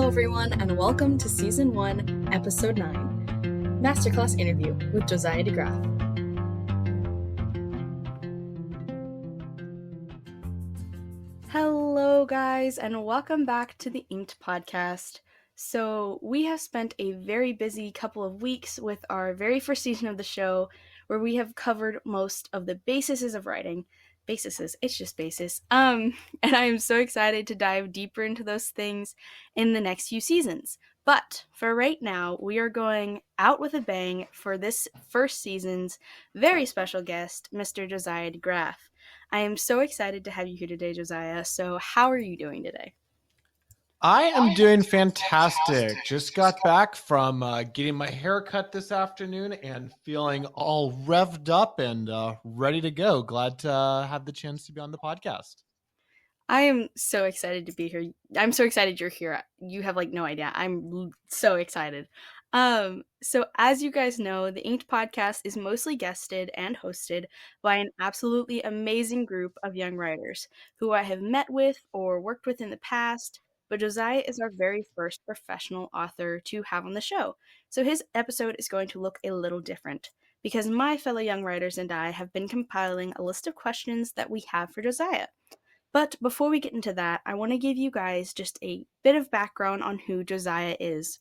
Hello everyone, and welcome to Season 1, Episode 9, Masterclass Interview with Josiah Degraaf. Hello guys, and welcome back to the Inked Podcast. So we have spent a very busy couple of weeks with our very first season of the show, where we have covered most of the bases of writing. It's just basis. And I am so excited to dive deeper into those things in the next few seasons. But for right now, we are going out with a bang for this first season's very special guest, Mr. Josiah Degraaf. I am so excited to have you here today, Josiah. So how are you doing today? I am doing fantastic. Just got back from getting my hair cut this afternoon and feeling all revved up and ready to go. Glad to have the chance to be on the podcast. I am so excited to be here. I'm so excited you're here. You have no idea. I'm so excited. So as you guys know, the Inked Podcast is mostly guested and hosted by an absolutely amazing group of young writers who I have met with or worked with in the past. But Josiah is our very first professional author to have on the show. So his episode is going to look a little different because my fellow young writers and I have been compiling a list of questions that we have for Josiah. But before we get into that, I want to give you guys just a bit of background on who Josiah is.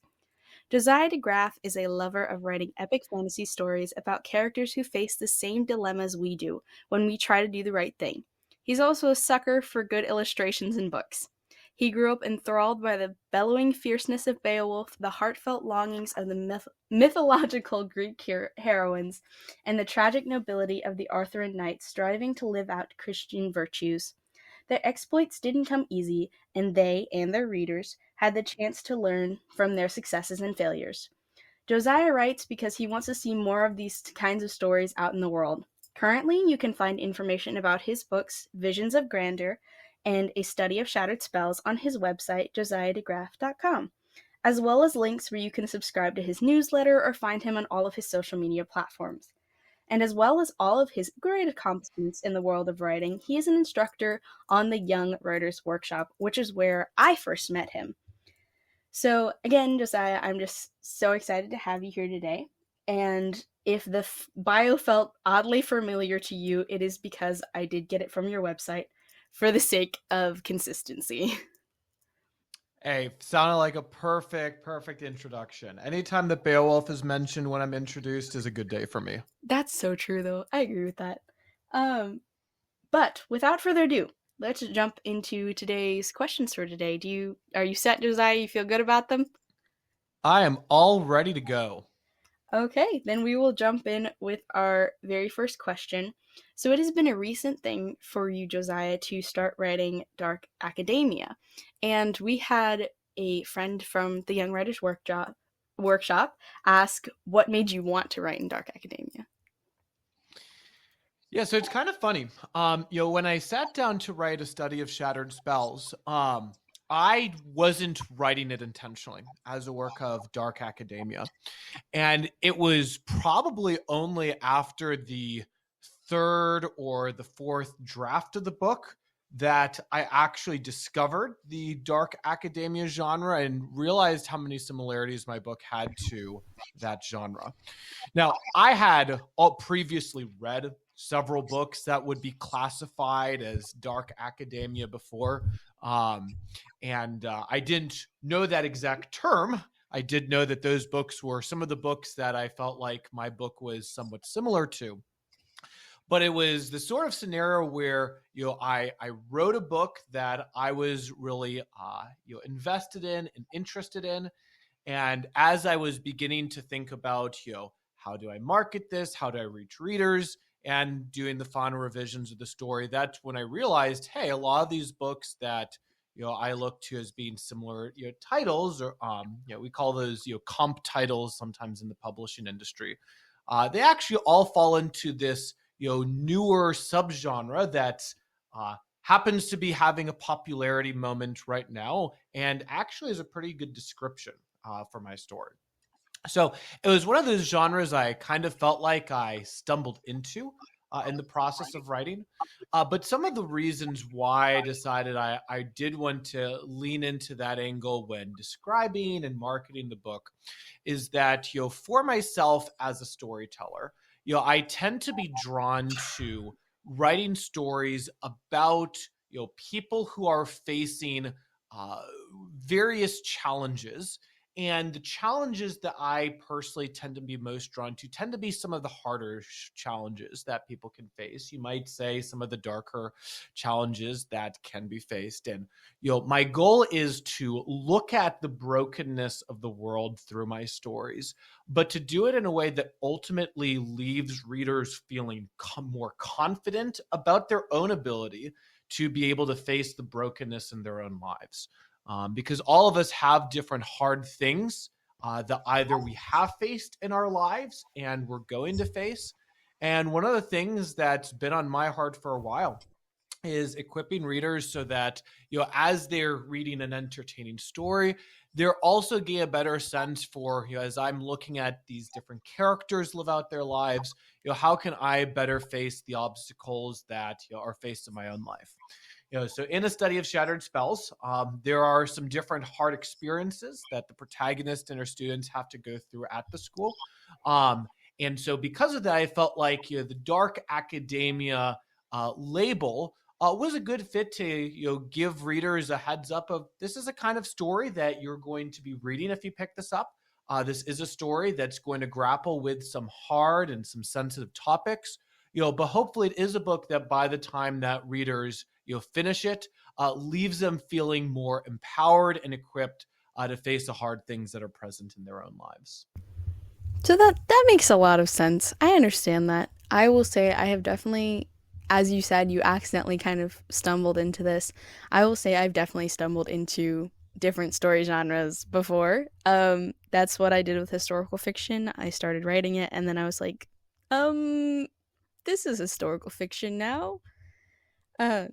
Josiah Degraaf is a lover of writing epic fantasy stories about characters who face the same dilemmas we do when we try to do the right thing. He's also a sucker for good illustrations in books. He grew up enthralled by the bellowing fierceness of Beowulf, the heartfelt longings of the mythological Greek heroines, and the tragic nobility of the Arthurian knights striving to live out Christian virtues. Their exploits didn't come easy, and they and their readers had the chance to learn from their successes and failures. Josiah writes because he wants to see more of these kinds of stories out in the world. Currently, you can find information about his books, Visions of Grandeur, and A Study of Shattered Spells on his website, josiahdegraaf.com, as well as links where you can subscribe to his newsletter or find him on all of his social media platforms. And as well as all of his great accomplishments in the world of writing, he is an instructor on the Young Writers Workshop, which is where I first met him. So again, Josiah, I'm just so excited to have you here today. And if the bio felt oddly familiar to you, it is because I did get it from your website for the sake of consistency. Hey, sounded like a perfect introduction. Anytime that Beowulf is mentioned when I'm introduced is a good day for me. That's so true, though. I agree with that. But without further ado, let's jump into today's questions for today. Are you set, Josiah? You feel good about them? I am all ready to go. Okay, then we will jump in with our very first question. So it has been a recent thing for you, Josiah, to start writing dark academia. And we had a friend from the Young Writers Workshop ask what made you want to write in dark academia. Yeah, so it's kind of funny. When I sat down to write A Study of Shattered Spells, I wasn't writing it intentionally as a work of dark academia. And it was probably only after the third or the fourth draft of the book that I actually discovered the dark academia genre and realized how many similarities my book had to that genre. Now, I had all previously read several books that would be classified as dark academia before. And I didn't know that exact term. I did know that those books were some of the books that I felt like my book was somewhat similar to. But it was the sort of scenario where, I wrote a book that I was really, invested in and interested in. And as I was beginning to think about, how do I market this? How do I reach readers? And doing the final revisions of the story, that's when I realized, hey, a lot of these books that I look to as being similar titles, or we call those comp titles sometimes in the publishing industry. They actually all fall into this newer subgenre that happens to be having a popularity moment right now, and actually is a pretty good description for my story. So it was one of those genres I kind of felt like I stumbled into. in the process of writing. But some of the reasons why I decided I did want to lean into that angle when describing and marketing the book is that, for myself as a storyteller, I tend to be drawn to writing stories about, people who are facing uh, various challenges. And the challenges that I personally tend to be most drawn to tend to be some of the harder challenges that people can face. You might say some of the darker challenges that can be faced. And, my goal is to look at the brokenness of the world through my stories, but to do it in a way that ultimately leaves readers feeling more confident about their own ability to be able to face the brokenness in their own lives. Because all of us have different hard things that either we have faced in our lives and we're going to face. And one of the things that's been on my heart for a while is equipping readers so that, as they're reading an entertaining story, they're also getting a better sense for, as I'm looking at these different characters live out their lives, how can I better face the obstacles that, are faced in my own life? So in a study of shattered spells, there are some different hard experiences that the protagonist and her students have to go through at the school. And so because of that, I felt like, the dark academia label was a good fit to, give readers a heads up of, this is a kind of story that you're going to be reading if you pick this up. This is a story that's going to grapple with some hard and some sensitive topics, but hopefully it is a book that by the time that readers, finish it, leaves them feeling more empowered and equipped to face the hard things that are present in their own lives. So that makes a lot of sense. I understand that. I will say I have definitely, as you said, you accidentally kind of stumbled into this. I will say I've definitely stumbled into different story genres before. That's what I did with historical fiction. I started writing it, and then I was like, um, this is historical fiction now. Uh,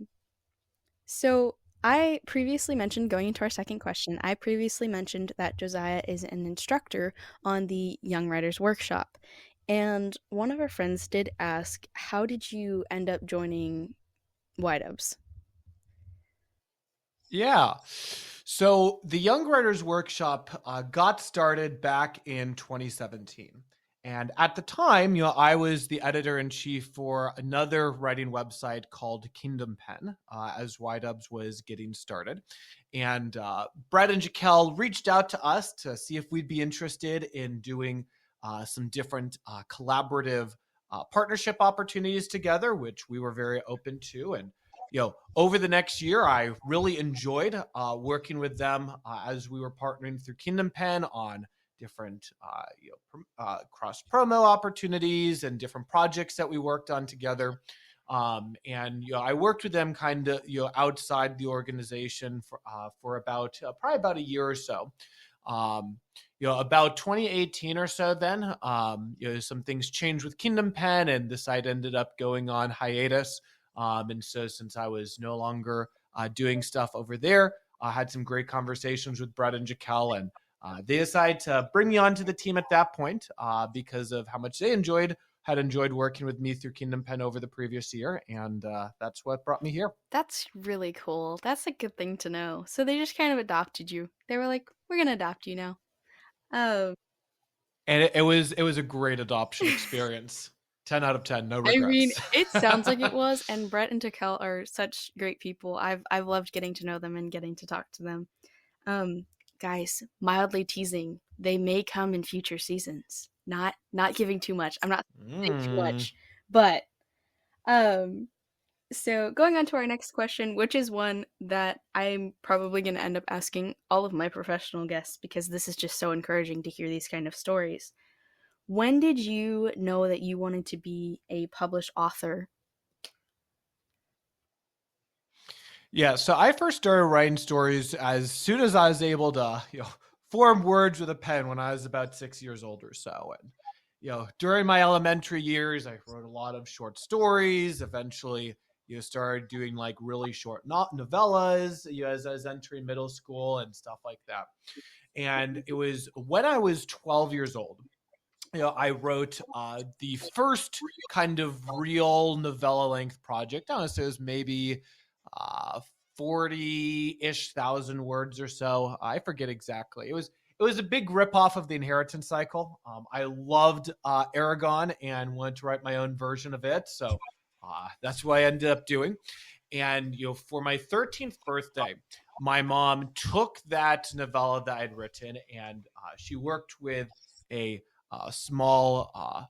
so I previously mentioned, going into our second question, I previously mentioned that Josiah is an instructor on the Young Writers Workshop. And one of our friends did ask, how did you end up joining White Ups? Yeah. So the Young Writers Workshop got started back in 2017. And at the time, I was the editor in chief for another writing website called Kingdom Pen, as YDubs was getting started. And Brett and Jaquel reached out to us to see if we'd be interested in doing some different collaborative partnership opportunities together, which we were very open to. And over the next year, I really enjoyed working with them as we were partnering through Kingdom Pen on different cross promo opportunities and different projects that we worked on together. And I worked with them kind of outside the organization for about probably about a year or so. About 2018 or so, then some things changed with Kingdom Pen, and the site ended up going on hiatus. And so since I was no longer doing stuff over there, I had some great conversations with Brett and Jaquel, and they decided to bring me onto the team at that point because of how much they had enjoyed working with me through Kingdom Pen over the previous year. And that's what brought me here. That's really cool. That's a good thing to know. So they just kind of adopted you. They were like, we're going to adopt you now. Oh, And it was a great adoption experience. 10 out of 10, no I mean, regrets. it sounds like it was, and Brett and Jaquel are such great people. I've loved getting to know them and getting to talk to them. Um, guys, mildly teasing. They may come in future seasons. Not giving too much. I'm not saying too Mm. much, but um, so going on to our next question, which is one that I'm probably going to end up asking all of my professional guests because this is just so encouraging to hear these kind of stories. When did you know that you wanted to be a published author? Yeah, so I first started writing stories as soon as I was able to, form words with a pen when I was about 6 years old or so. And, during my elementary years, I wrote a lot of short stories. Eventually, started doing like really short novellas, as I was entering middle school and stuff like that. And it was when I was 12 years old I wrote the first kind of real novella length project. I don't know, so it was maybe 40-ish thousand words or so. I forget exactly. It was a big ripoff of the Inheritance Cycle. I loved Aragon and wanted to write my own version of it, so that's what I ended up doing. And for my 13th birthday, my mom took that novella that I'd written, and she worked with a small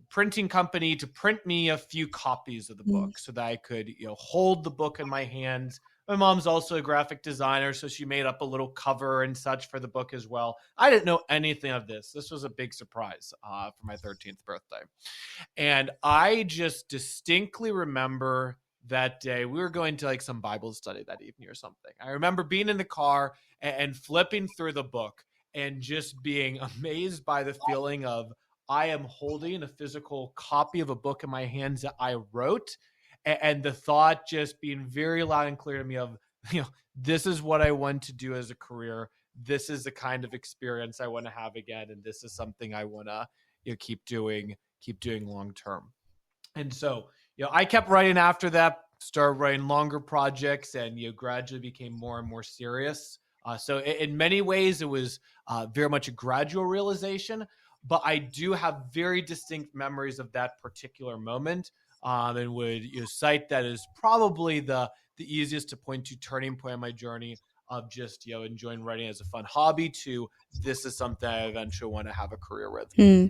printing company to print me a few copies of the Mm. book so that I could hold the book in my hands. My mom's also a graphic designer, so she made up a little cover and such for the book as well. I didn't know anything of this. This was a big surprise for my 13th birthday. And I just distinctly remember that day we were going to like some Bible study that evening or something. I remember being in the car and flipping through the book and just being amazed by the feeling of I am holding a physical copy of a book in my hands that I wrote, and the thought just being very loud and clear to me of, this is what I want to do as a career. This is the kind of experience I want to have again, and this is something I want to keep doing long term. And so, I kept writing after that, started writing longer projects, and gradually became more and more serious. So in many ways, it was very much a gradual realization, but I do have very distinct memories of that particular moment, and would cite that as probably the easiest to point to turning point in my journey of just enjoying writing as a fun hobby to this is something I eventually want to have a career with. Hmm.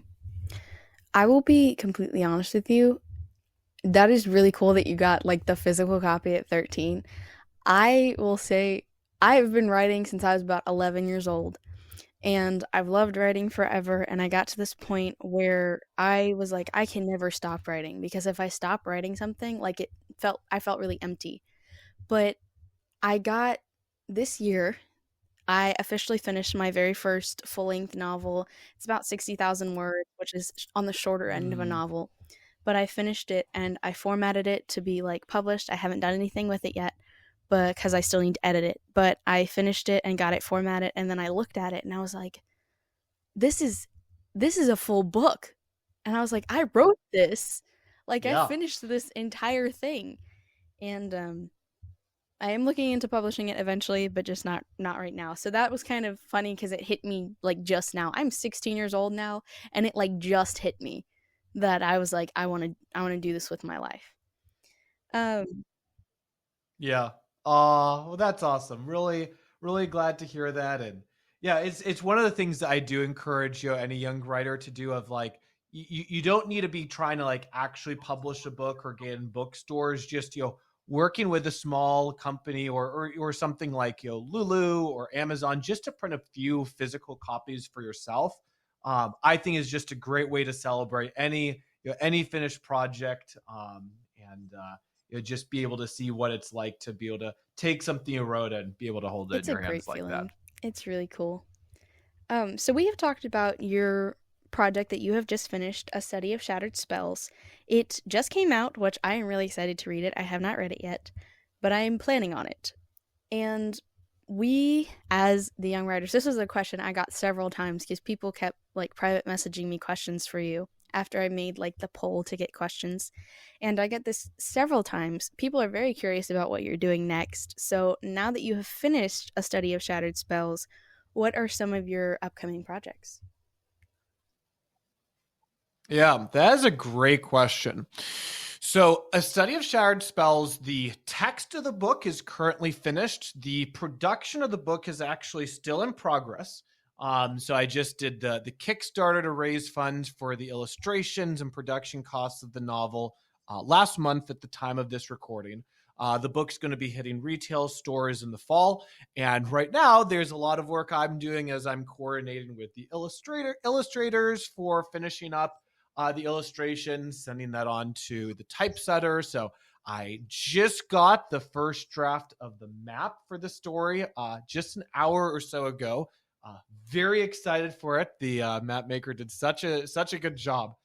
I will be completely honest with you. That is really cool that you got like the physical copy at 13. I will say I've been writing since I was about 11 years old, and I've loved writing forever, and I got to this point where I was like I can never stop writing because if I stop writing something, like I felt really empty. But I got this year I officially finished my very first full-length novel. It's about 60,000 words, which is on the shorter end of a Mm, novel, but I finished it and I formatted it to be like published. I haven't done anything with it yet because I still need to edit it, but I finished it and got it formatted, and then I looked at it and I was like, this is this is a full book. And I was like, I wrote this. Like I yeah. finished this entire thing. And I am looking into publishing it eventually, but just not right now. So that was kind of funny because it hit me like just now. I'm 16 years old now, and it like just hit me that I was like, I want to do this with my life. Um, Yeah. Well, that's awesome. Really, really glad to hear that. And yeah, it's one of the things that I do encourage any young writer to do. Of like, you don't need to be trying to like actually publish a book or get in bookstores. Just working with a small company or something like Lulu or Amazon just to print a few physical copies for yourself. I think is just a great way to celebrate any finished project. And just be able to see what it's like to be able to take something you wrote and be able to hold it in it's a your great hands like that. feeling. It's really cool. So we have talked about your project that you have just finished, A Study of Shattered Spells. It just came out, which I am really excited to read it. I have not read it yet, but I am planning on it. And we, as the young writers, this was a question I got several times because people kept like private messaging me questions for you after I made like the poll to get questions. And I get this several times. People are very curious about what you're doing next. So now that you have finished A Study of Shattered Spells, what are some of your upcoming projects? Yeah, that is a great question. So, A Study of Shattered Spells, the text of the book is currently finished. The production of the book is actually still in progress. So I just did the Kickstarter to raise funds for the illustrations and production costs of the novel last month at the time of this recording. The book's going to be hitting retail stores in the fall, and right now there's a lot of work I'm doing as I'm coordinating with the illustrators for finishing up the illustration, sending that on to the typesetter. So I just got the first draft of the map for the story just an hour or so ago. Very excited for it. The map maker did such a good job.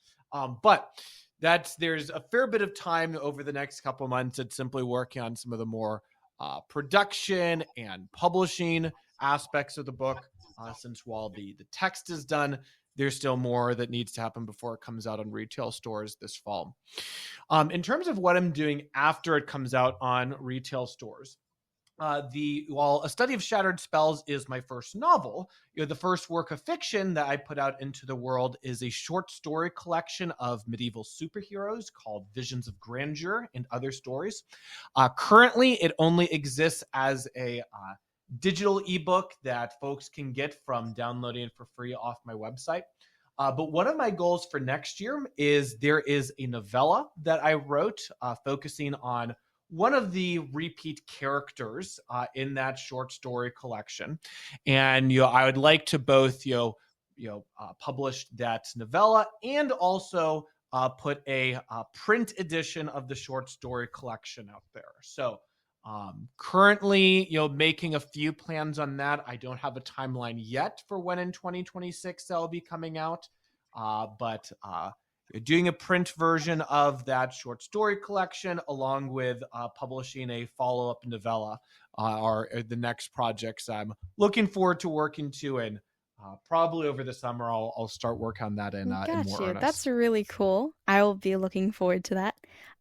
But there's a fair bit of time over the next couple months at simply working on some of the more production and publishing aspects of the book. Since while the text is done, there's still more that needs to happen before it comes out on retail stores this fall. In terms of what I'm doing after it comes out on retail stores, while A Study of Shattered Spells is my first novel, the first work of fiction that I put out into the world is a short story collection of medieval superheroes called Visions of Grandeur and Other Stories. Currently, it only exists as a digital ebook that folks can get from downloading it for free off my website. But one of my goals for next year is there is a novella that I wrote focusing on one of the repeat characters in that short story collection, and I would like to both publish that novella and also put a print edition of the short story collection out there. So currently, making a few plans on that. I don't have a timeline yet for when in 2026 that'll be coming out, but doing a print version of that short story collection along with publishing a follow-up novella are the next projects I'm looking forward to working to, and probably over the summer I'll start work on that in more Got you. That's earnest. really cool. I will be looking forward to that.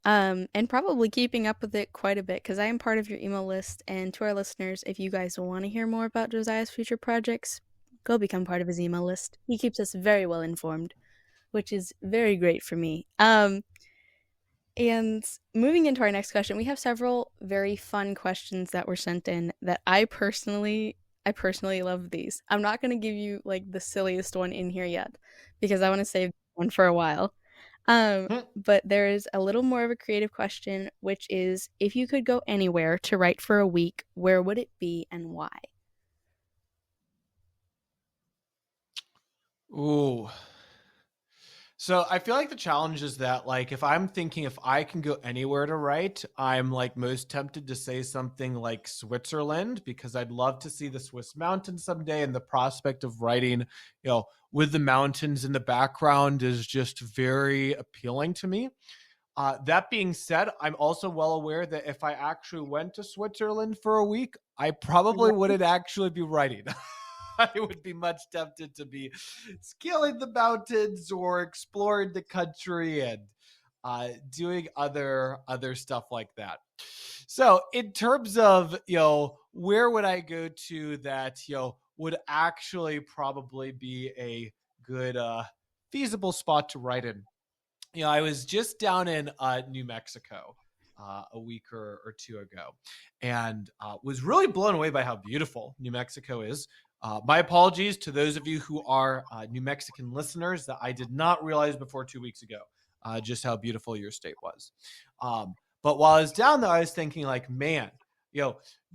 And probably keeping up with it quite a bit because I am part of your email list. And to our listeners, if you guys want to hear more about Josiah's future projects, go become part of his email list. He keeps us very well informed, which is very great for me. And moving into our next question, we have several very fun questions that were sent in that I personally love these. I'm not going to give you like the silliest one in here yet because I want to save one for a while. But there is a little more of a creative question, which is if you could go anywhere to write for a week, where would it be and why? Ooh. So I feel like the challenge is that, like, if I'm thinking if I can go anywhere to write, I'm like most tempted to say something like Switzerland because I'd love to see the Swiss mountains someday, and the prospect of writing, with the mountains in the background is just very appealing to me. That being said, I'm also well aware that if I actually went to Switzerland for a week, I probably wouldn't actually be writing. I would be much tempted to be scaling the mountains or exploring the country and doing other stuff like that. So, in terms of where would I go to that would actually probably be a good feasible spot to write in. I was just down in New Mexico a week or two ago, and was really blown away by how beautiful New Mexico is. My apologies to those of you who are New Mexican listeners that I did not realize before 2 weeks ago just how beautiful your state was. But while I was down there, I was thinking, like, man,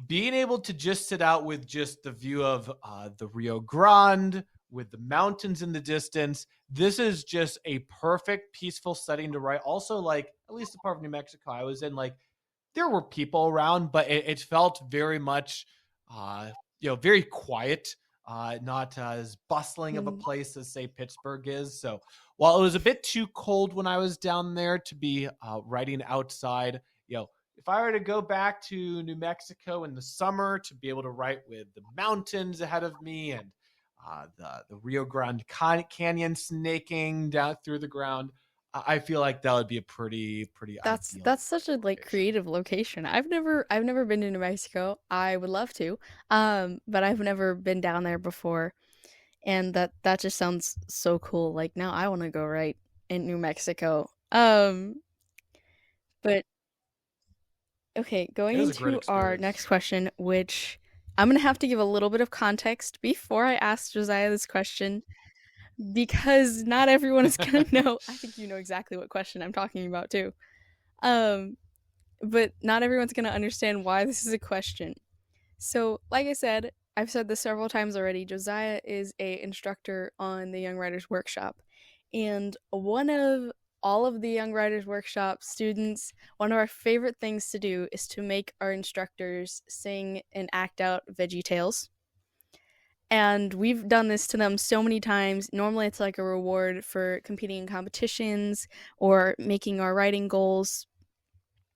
being able to just sit out with just the view of the Rio Grande, with the mountains in the distance, this is just a perfect peaceful setting to write. Also, like, at least the part of New Mexico I was in, like, there were people around, but it felt very much very quiet, not as bustling of a Mm, place as, say, Pittsburgh is. So while it was a bit too cold when I was down there to be writing outside, if I were to go back to New Mexico in the summer to be able to write with the mountains ahead of me and the Rio Grande Canyon snaking down through the ground, I feel like that would be a pretty That's ideal that's such a like location. creative location. I've never been to New Mexico. I would love to. But I've never been down there before. And that just sounds so cool. Like now I want to go right in New Mexico. But okay, It going was a great into our experience. next question, which I'm gonna have to give a little bit of context before I ask Josiah this question because not everyone is gonna know. I think you know exactly what question I'm talking about too. Um, but not everyone's gonna understand why this is a question. So, like I said, I've said this several times already. Josiah is a instructor on the Young Writers Workshop, and one of all of the Young Writers Workshop students, one of our favorite things to do is to make our instructors sing and act out Veggie Tales. And we've done this to them so many times. Normally, it's like a reward for competing in competitions or making our writing goals.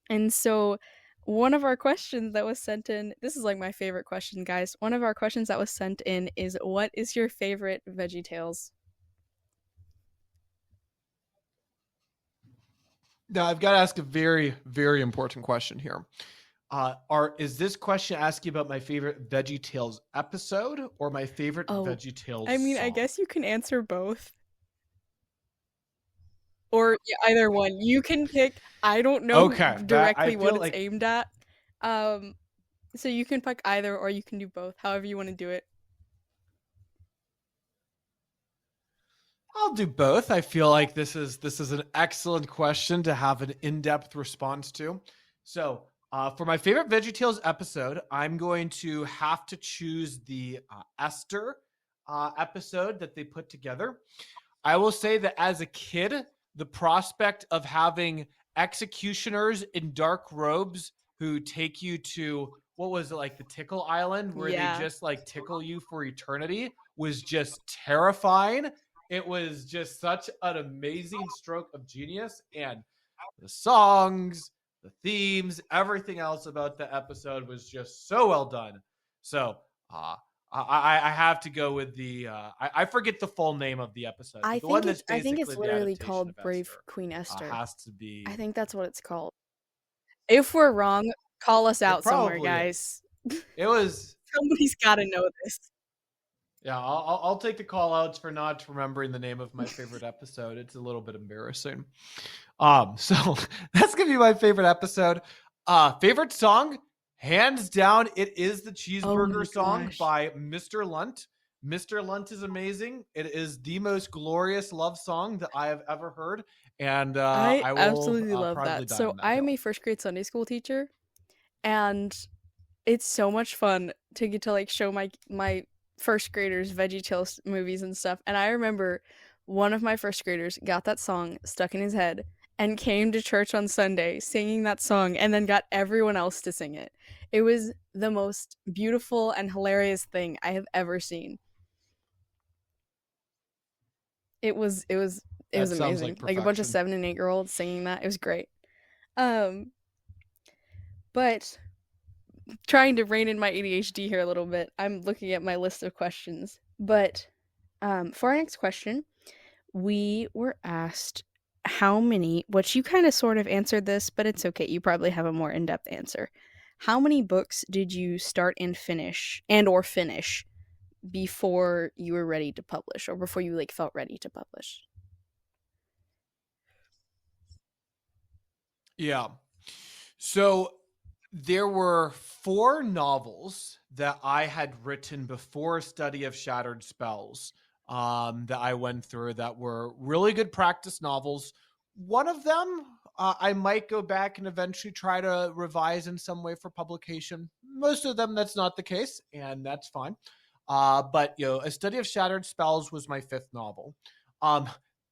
And so one of our questions that was sent in, this is like my favorite question, guys. One of our questions that was sent in is what is your favorite Veggie Tales? Now I've got to ask a very, very important question here. Is this question asking about my favorite Veggie Tales episode or my favorite Oh, Veggie Tales I mean, I song? guess you can answer both. Or yeah, either one. You can pick. I don't know Okay, that I directly what feel it's like aimed at. Um, so you can pick either or you can do both, however you want to do it. I'll do both. I feel like this is an excellent question to have an in-depth response to. So, for my favorite VeggieTales episode, I'm going to have to choose the Esther episode that they put together. I will say that as a kid, the prospect of having executioners in dark robes who take you to, what was it, like the Tickle Island, where they Yeah. just like tickle you for eternity, was just terrifying. It was just such an amazing stroke of genius. And the songs, the themes, everything else about the episode was just so well done. So, uh, I have to go with the I forget the full name of the episode, but the one that's I think basically it's the literally adaptation called of Brave Esther Queen Esther. has to I be. think that's what it's called. If we're wrong, call us It out somewhere, probably is. guys. It was. Somebody's got to know this. Yeah, I'll take the call outs for not remembering the name of my favorite episode. It's a little bit embarrassing. So that's gonna be my favorite episode. Favorite song, hands down, it is the Oh my cheeseburger song gosh. by Mr. Lunt. Mr. Lunt is amazing. It is the most glorious love song that I have ever heard, and I I will absolutely love proudly that. die So on that I am a hill. first grade Sunday school teacher, and it's so much fun to get to like show my first graders VeggieTales movies and stuff. And I remember one of my first graders got that song stuck in his head and came to church on Sunday singing that song and then got everyone else to sing it. It was the most beautiful and hilarious thing I have ever seen. It was That sounds like amazing. Like a bunch of perfection. 7 and 8 year olds singing that. It was great. Um but trying to rein in my ADHD here a little bit. I'm looking at my list of questions. But for our next question, we were asked how many, which you kind of sort of answered this, but it's okay. You probably have a more in depth answer. How many books did you start and or finish before you were ready to publish or before you like felt ready to publish? Yeah. So there were four novels that I had written before a study of shattered spells that I went through that were really good practice novels. One of them I might go back and eventually try to revise in some way for publication. Most of them, that's not the case, and that's fine. But a study of shattered spells was my fifth novel. Um,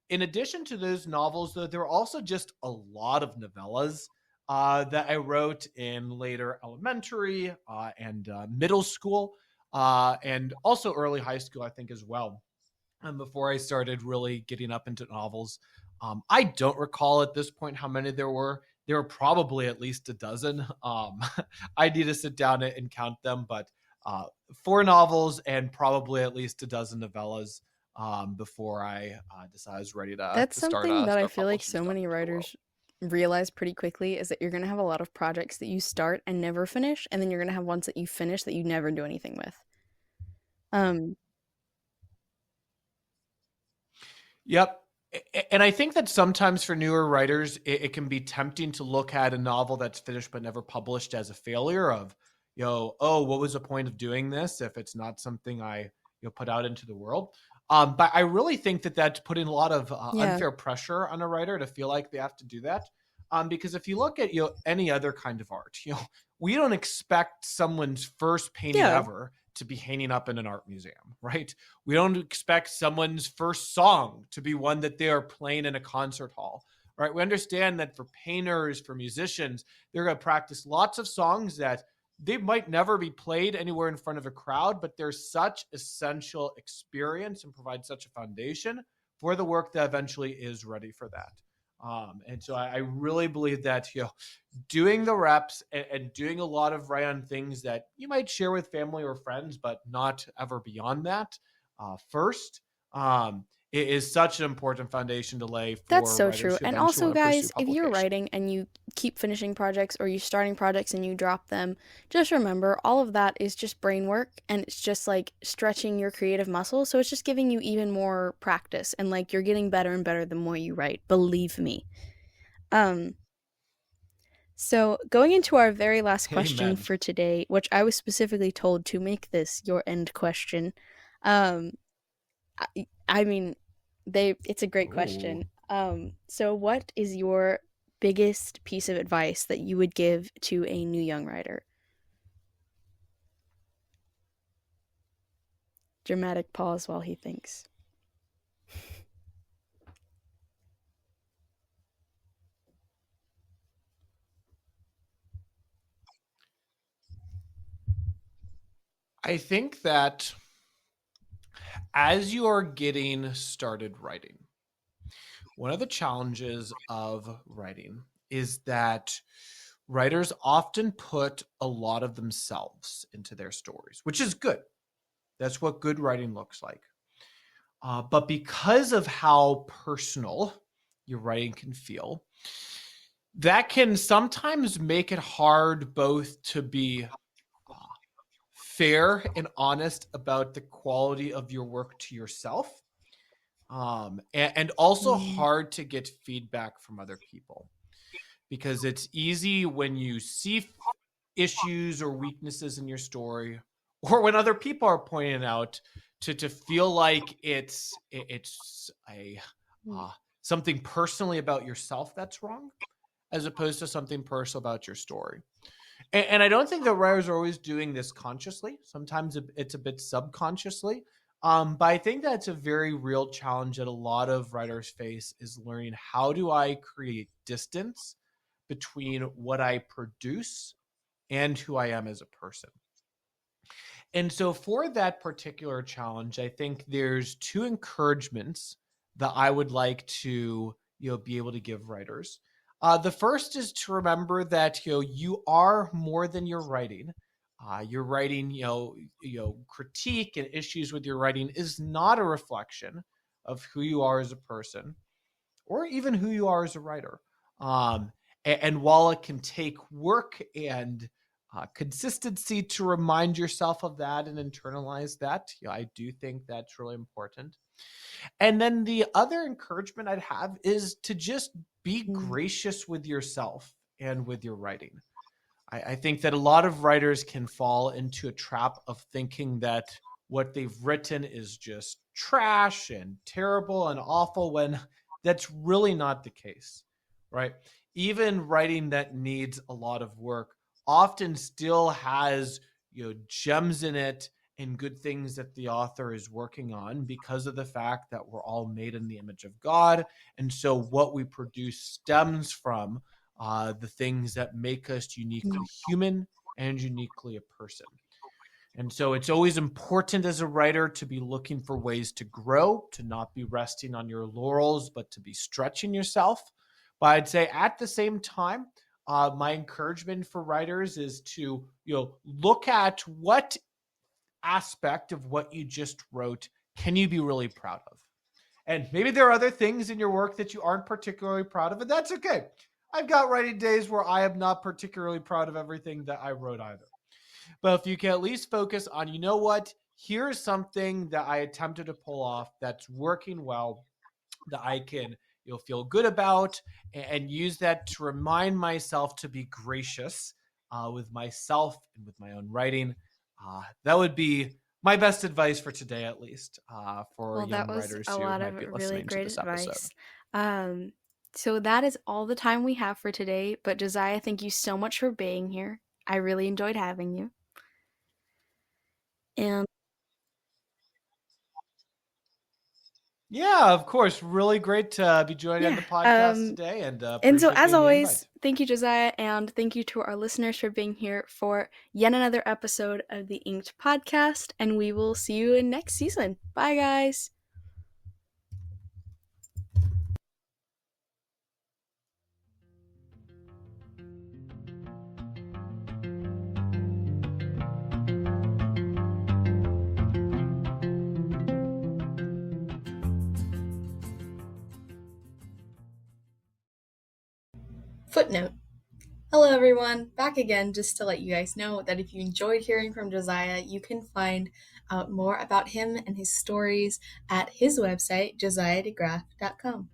in addition to those novels, though, there were also just a lot of novellas that I wrote in later elementary and middle school, and also early high school, I think, as well. And before I started really getting up into novels, I don't recall at this point how many there were. There were probably at least a dozen. I need to sit down and count them, but uh, four novels and probably at least a dozen novellas before I decided I was ready to That's to start something that I start feel like publishing so stuff many into the world. writers realize pretty quickly is that you're going to have a lot of projects that you start and never finish, and then you're going to have ones that you finish that you never do anything with. Um, Yep. And I think that sometimes for newer writers, it can be tempting to look at a novel that's finished but never published as a failure of, oh, what was the point of doing this if it's not something I put out into the world? But I really think that that's putting a lot of yeah. unfair pressure on a writer to feel like they have to do that. Because if you look at any other kind of art, we don't expect someone's first painting Yeah. ever to be hanging up in an art museum, right? We don't expect someone's first song to be one that they are playing in a concert hall, right? We understand that for painters, for musicians, they're going to practice lots of songs that they might never be played anywhere in front of a crowd, but they're such essential experience and provide such a foundation for the work that eventually is ready for that. And so I really believe that doing the reps and doing a lot of right on things that you might share with family or friends, but not ever beyond that first. is such an important foundation to lay That's for so writers true. who And eventually also, want to pursue guys, if you're publication. writing and you keep finishing projects or you're starting projects and you drop them, just remember all of that is just brain work and it's just like stretching your creative muscles. So it's just giving you even more practice and like you're getting better and better the more you write. Believe me. Um, so going into our very last question Amen. for today, which I was specifically told to make this your end question. Um, I mean, it's a great Ooh. question. So what is your biggest piece of advice that you would give to a new young writer? Dramatic pause while he thinks. I think that as you are getting started writing, one of the challenges of writing is that writers often put a lot of themselves into their stories, which is good. That's what good writing looks like. But because of how personal your writing can feel, that can sometimes make it hard both to be fair and honest about the quality of your work to yourself, and also Mm, hard to get feedback from other people, because it's easy when you see issues or weaknesses in your story, or when other people are pointing out, to feel like it's a mm, uh, something personally about yourself that's wrong, as opposed to something personal about your story. And I don't think that writers are always doing this consciously. Sometimes it's a bit subconsciously. But I think that's a very real challenge that a lot of writers face, is learning, how do I create distance between what I produce and who I am as a person. And so for that particular challenge, I think there's two encouragements that I would like to, be able to give writers. The first is to remember that, you are more than your writing. Your writing, critique and issues with your writing is not a reflection of who you are as a person, or even who you are as a writer. And while it can take work and consistency to remind yourself of that and internalize that, I do think that's really important. And then the other encouragement I'd have is to just be mm, gracious with yourself and with your writing. I think that a lot of writers can fall into a trap of thinking that what they've written is just trash and terrible and awful, when that's really not the case, right? Even writing that needs a lot of work often still has, gems in it and good things that the author is working on, because of the fact that we're all made in the image of God. And so what we produce stems from the things that make us uniquely mm, human and uniquely a person. And so it's always important as a writer to be looking for ways to grow, to not be resting on your laurels, but to be stretching yourself. But I'd say at the same time, my encouragement for writers is to, look at what aspect of what you just wrote can you be really proud of. And maybe there are other things in your work that you aren't particularly proud of, and that's okay. I've got writing days where I am not particularly proud of everything that I wrote either. But if you can at least focus on, what, here's something that I attempted to pull off that's working well, that I can, feel good about, and use that to remind myself to be gracious with myself and with my own writing. That would be my best advice for today, at least, for Well, that young was writers a who lot of might be really listening to great this episode. advice. Um, so that is all the time we have for today. But Josiah, thank you so much for being here. I really enjoyed having you. And Yeah, of course. Really great to be joining on yeah, the podcast today, and and so appreciate as getting the always, invite. thank you, Josiah, and thank you to our listeners for being here for yet another episode of the Inked Podcast. And we will see you in next season. Bye, guys. Footnote. Hello everyone, back again just to let you guys know that if you enjoyed hearing from Josiah, you can find out more about him and his stories at his website, josiahdegraaf.com.